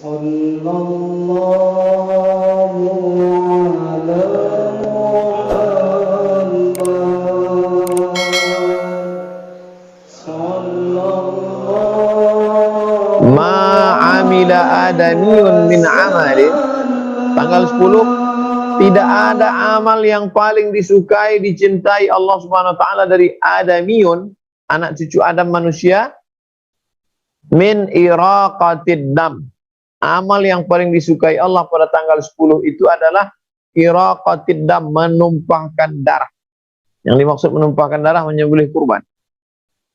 Ma'amila adamiyun min amalin. Tanggal 10, tidak ada amal yang paling disukai, dicintai Allah Subhanahu wa taala dari adamiyun, anak cucu Adam manusia, min iraqatid dam. Amal yang paling disukai Allah pada tanggal 10 itu adalah iraqatid dam, menumpahkan darah. Yang dimaksud menumpahkan darah, menyembelih kurban.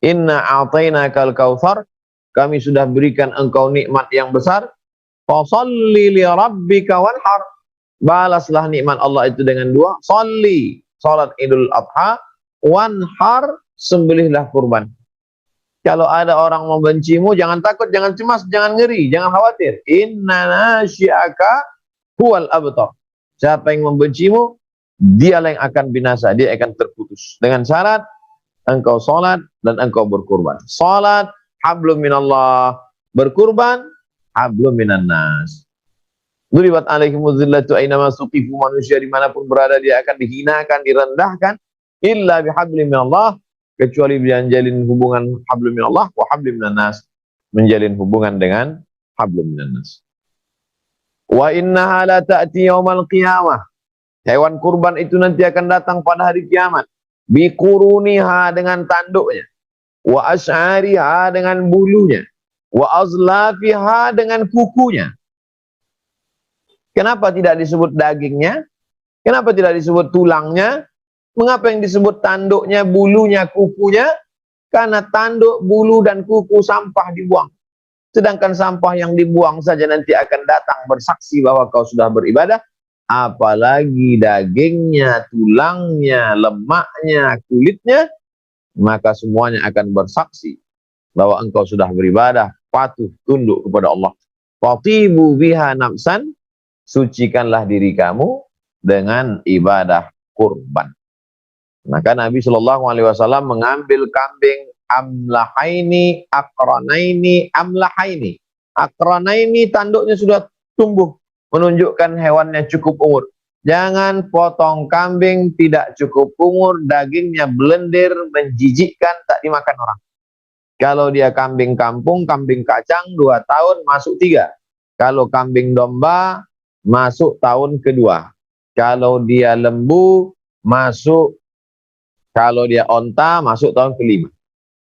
Inna a'tainakal kautsar, kami sudah berikan engkau nikmat yang besar. Fasholli li rabbika wanhar, balaslah nikmat Allah itu dengan dua. Sholli, salat Idul Adha, wanhar, sembelihlah kurban. Kalau ada orang membencimu, jangan takut, jangan cemas, jangan ngeri, jangan khawatir. Inna nasyi'aka huwal abtar. Siapa yang membencimu, dialah yang akan binasa, dia akan terputus. Dengan syarat engkau salat dan engkau berkurban. Salat hablum minallah, berkurban hablum minan nas. Duribat alaihimuz zillatu aina suqifu, manusia dimanapun berada dia akan dihinakan, direndahkan, illa bihablim minallah, kecuali menjalin hubungan hablum minallah wa hablum minan nas, menjalin hubungan dengan hablum minan nas. Wa innaha la ta'ti yaumal qiyamah, hewan kurban itu nanti akan datang pada hari kiamat. Biquruniha, dengan tanduknya, wa asy'ariha, dengan bulunya, wa azlafiha, dengan kukunya. Kenapa tidak disebut dagingnya? Kenapa tidak disebut tulangnya? Mengapa yang disebut tanduknya, bulunya, kukunya? Karena tanduk, bulu, dan kuku sampah dibuang. Sedangkan sampah yang dibuang saja nanti akan datang bersaksi bahwa kau sudah beribadah. Apalagi dagingnya, tulangnya, lemaknya, kulitnya, maka semuanya akan bersaksi bahwa engkau sudah beribadah, patuh, tunduk kepada Allah. Fatibu biha nafsan, sucikanlah diri kamu dengan ibadah kurban. Maka Nabi Shallallahu Alaihi Wasallam mengambil kambing amlahaini, akranaini, amlahaini. Akranaini, tanduknya sudah tumbuh, menunjukkan hewannya cukup umur. Jangan potong kambing tidak cukup umur, dagingnya blender, menjijikkan, tak dimakan orang. Kalau dia kambing kampung, kambing kacang, 2 tahun masuk 3. Kalau kambing domba, masuk tahun kedua. Kalau dia lembu, masuk. Kalau dia onta, masuk tahun kelima.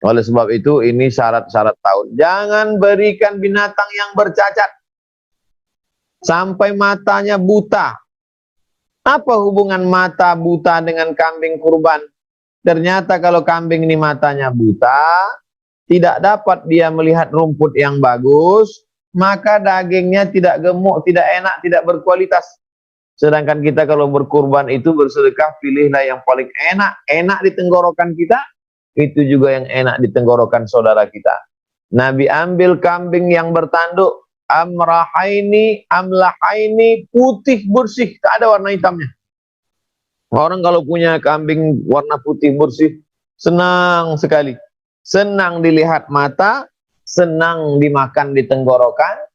Oleh sebab itu, ini syarat-syarat tahun. Jangan berikan binatang yang bercacat sampai matanya buta. Apa hubungan mata buta dengan kambing kurban? Ternyata kalau kambing ini matanya buta, tidak dapat dia melihat rumput yang bagus, maka dagingnya tidak gemuk, tidak enak, tidak berkualitas. Sedangkan kita kalau berkurban itu bersedekah, pilihlah yang paling enak di tenggorokan kita, itu juga yang enak di tenggorokan saudara kita. Nabi ambil kambing yang bertanduk, amrahaini, amlahaini, putih bersih, tak ada warna hitamnya. Orang kalau punya kambing warna putih bersih, senang sekali. Senang dilihat mata, senang dimakan di tenggorokan,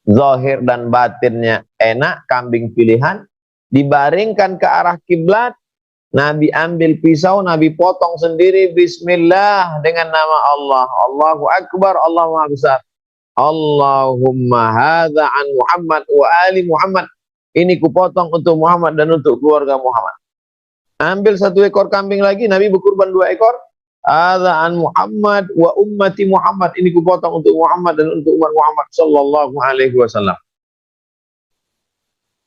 zahir dan batinnya enak, kambing pilihan. Dibaringkan ke arah kiblat, Nabi ambil pisau, Nabi potong sendiri, bismillah, dengan nama Allah. Allahu Akbar, Allah Maha Besar. Allahumma hadza an Muhammad wa ali Muhammad. Ini kupotong untuk Muhammad dan untuk keluarga Muhammad. Ambil 1 ekor kambing lagi, Nabi berkurban 2 ekor. Hadza an Muhammad wa ummati Muhammad. Ini kupotong untuk Muhammad dan untuk umat Muhammad sallallahu alaihi wasallam.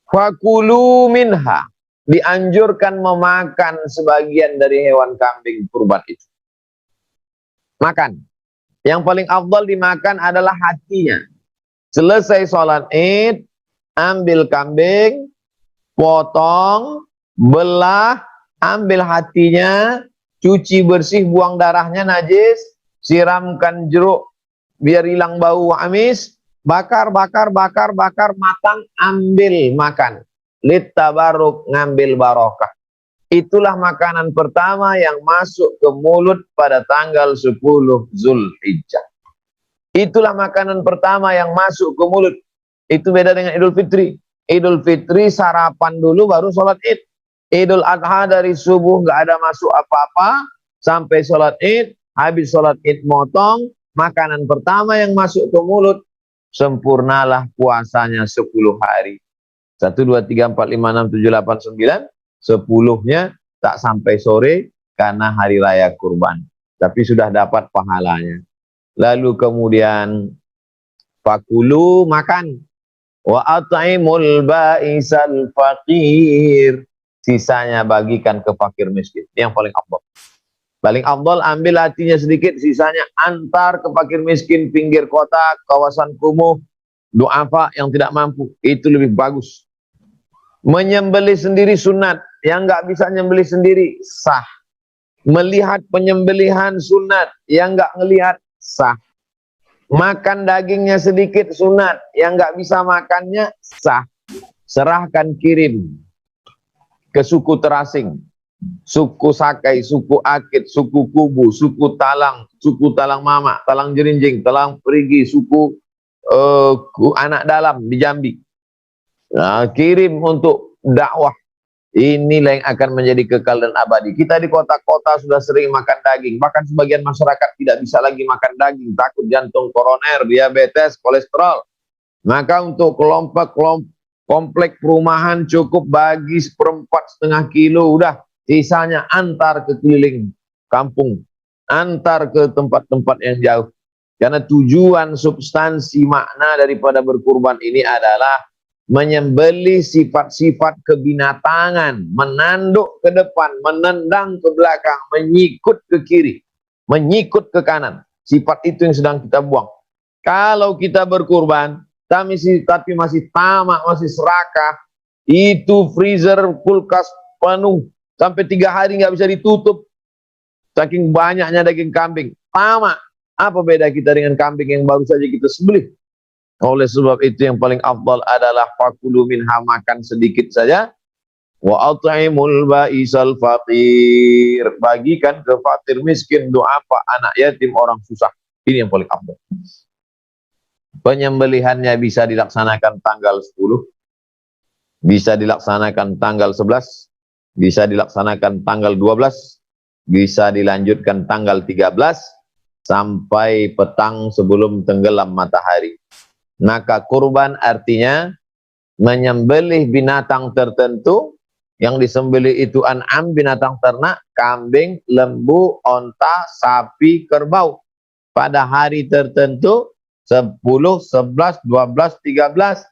Fakulu minha, dianjurkan memakan sebagian dari hewan kambing kurban itu. Makan. Yang paling afdal dimakan adalah hatinya. Selesai sholat Id, ambil kambing, potong, belah, ambil hatinya, cuci bersih, buang darahnya najis, siramkan jeruk biar hilang bau amis, bakar, matang, ambil makan. Lit tabaruk, ngambil barokah. Itulah makanan pertama yang masuk ke mulut pada tanggal 10 Zulhijjah. Itulah makanan pertama yang masuk ke mulut Itu beda dengan Idul Fitri. Idul Fitri sarapan dulu baru sholat id. Idul Adha dari subuh nggak ada masuk apa-apa sampai sholat id. Habis sholat id motong, makanan pertama yang masuk ke mulut, sempurnalah puasanya 10 hari. 1, 2, 3, 4, 5, 6, 7, 8, 9. 10-nya tak sampai sore karena hari raya kurban. Tapi sudah dapat pahalanya. Lalu kemudian fakulu, makan. Wa at'imul ba'isal faqir. Sisanya bagikan ke fakir miskin. Ini yang paling afdal. Paling afdal ambil hatinya sedikit, sisanya antar ke fakir miskin, pinggir kota, kawasan kumuh, duafa yang tidak mampu. Itu lebih bagus. Menyembelih sendiri sunat. Yang nggak bisa nyembelih sendiri sah. Melihat penyembelihan sunat. Yang nggak ngelihat sah. Makan dagingnya sedikit sunat, yang nggak bisa makannya sah. Serahkan, kirim ke suku terasing, suku Sakai, suku Akit, suku Kubu, suku Talang Mama, Talang Jerinjing, Talang Perigi, suku anak dalam di Jambi. Nah, kirim untuk dakwah. Inilah yang akan menjadi kekal dan abadi. Kita di kota-kota sudah sering makan daging. Bahkan sebagian masyarakat tidak bisa lagi makan daging. Takut jantung koroner, diabetes, kolesterol. Maka untuk komplek perumahan cukup bagi 1/4 kilo. Udah, sisanya antar ke keliling kampung. Antar ke tempat-tempat yang jauh. Karena tujuan substansi makna daripada berkurban ini adalah menyembelih sifat-sifat kebinatangan, menanduk ke depan, menendang ke belakang, menyikut ke kiri, menyikut ke kanan. Sifat itu yang sedang kita buang. Kalau kita berkurban, tapi masih tamak, masih serakah, itu freezer, kulkas penuh, sampai 3 hari nggak bisa ditutup, saking banyaknya daging kambing. Tamak. Apa beda kita dengan kambing yang baru saja kita sembelih? Oleh sebab itu yang paling afdal adalah fakulu minha, makan sedikit saja. Wa at'imul ba'isal faqir, bagikan ke fakir miskin, duafa, anak yatim, orang susah. Ini yang paling afdal. Penyembelihannya bisa dilaksanakan tanggal 10, bisa dilaksanakan tanggal 11, bisa dilaksanakan tanggal 12, bisa dilanjutkan tanggal 13 sampai petang sebelum tenggelam matahari. Maka kurban artinya menyembelih binatang tertentu. Yang disembelih itu an'am, binatang ternak, kambing, lembu, onta, sapi, kerbau. Pada hari tertentu, 10, 11, 12, 13.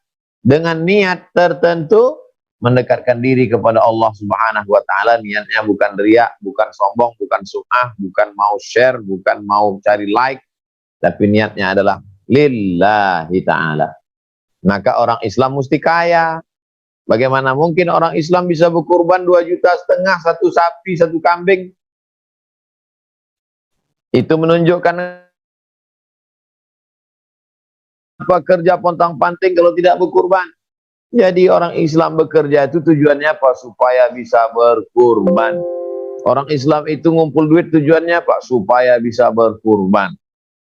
Dengan niat tertentu, mendekatkan diri kepada Allah Subhanahu wa Ta'ala. Niatnya bukan riak, bukan sombong, bukan sum'ah, bukan mau share, bukan mau cari like. Tapi niatnya adalah lillahi ta'ala. Maka orang Islam mesti kaya. Bagaimana mungkin orang Islam bisa berkurban 2,5 juta, 1 sapi, 1 kambing? Itu menunjukkan apa kerja pontang-panting kalau tidak berkurban. Jadi orang Islam bekerja itu tujuannya apa? Supaya bisa berkurban. Orang Islam itu ngumpul duit tujuannya apa? Supaya bisa berkurban.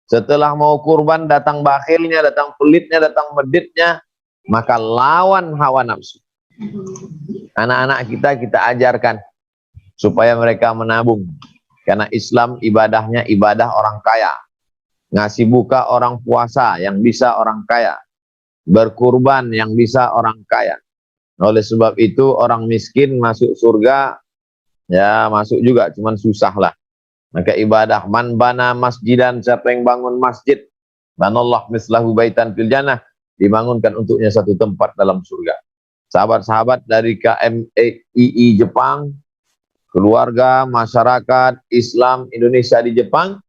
Setelah mau kurban, datang bakhilnya, datang pelitnya, datang meditnya, maka lawan hawa nafsu. Anak-anak kita ajarkan supaya mereka menabung. Karena Islam ibadahnya ibadah orang kaya. Ngasih buka orang puasa yang bisa orang kaya. Berkurban yang bisa orang kaya. Oleh sebab itu orang miskin masuk surga, ya masuk juga, cuman susah lah. Maka ibadah, man bana masjidan, siapa yang bangun masjid, banallah mislahu baitan fil jannah, dibangunkan untuknya satu tempat dalam surga. Sahabat-sahabat dari KMII Jepang, keluarga, masyarakat Islam Indonesia di Jepang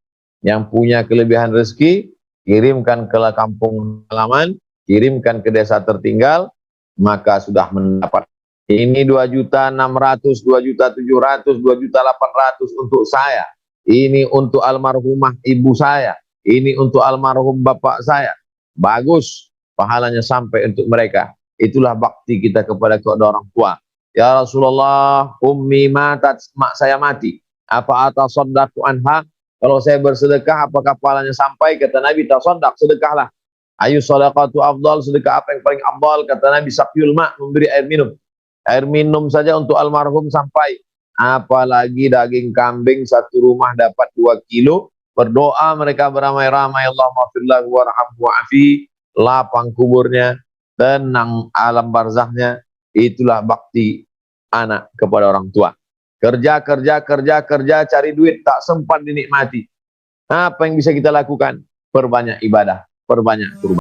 yang punya kelebihan rezeki, kirimkan ke kampung halaman, kirimkan ke desa tertinggal, maka sudah mendapat. Ini 2.600.000, 2.700.000, 2.800.000 untuk saya. Ini untuk almarhumah ibu saya. Ini untuk almarhum bapak saya. Bagus, pahalanya sampai untuk mereka. Itulah bakti kita kepada kedua orang tua. Ya Rasulullah, ummi matat, mak saya mati. Apa atasaddaqu anha? Kalau saya bersedekah, apakah pahalanya sampai? Kata Nabi, tasaddaq, sedekahlah. Ayu sadaqatu afdal, sedekah apa yang paling afdal? Kata Nabi, sakyul ma, memberi air minum. Air minum saja untuk almarhum sampai. Apalagi daging kambing, satu rumah dapat 2 kilo. Berdoa mereka beramai-ramai, Allahumma firlahu warhamhu wa'afi, lapang kuburnya, tenang alam barzahnya. Itulah bakti anak kepada orang tua. Kerja, kerja, kerja, kerja, cari duit, tak sempat dinikmati. Apa yang bisa kita lakukan? Perbanyak ibadah, perbanyak kurban.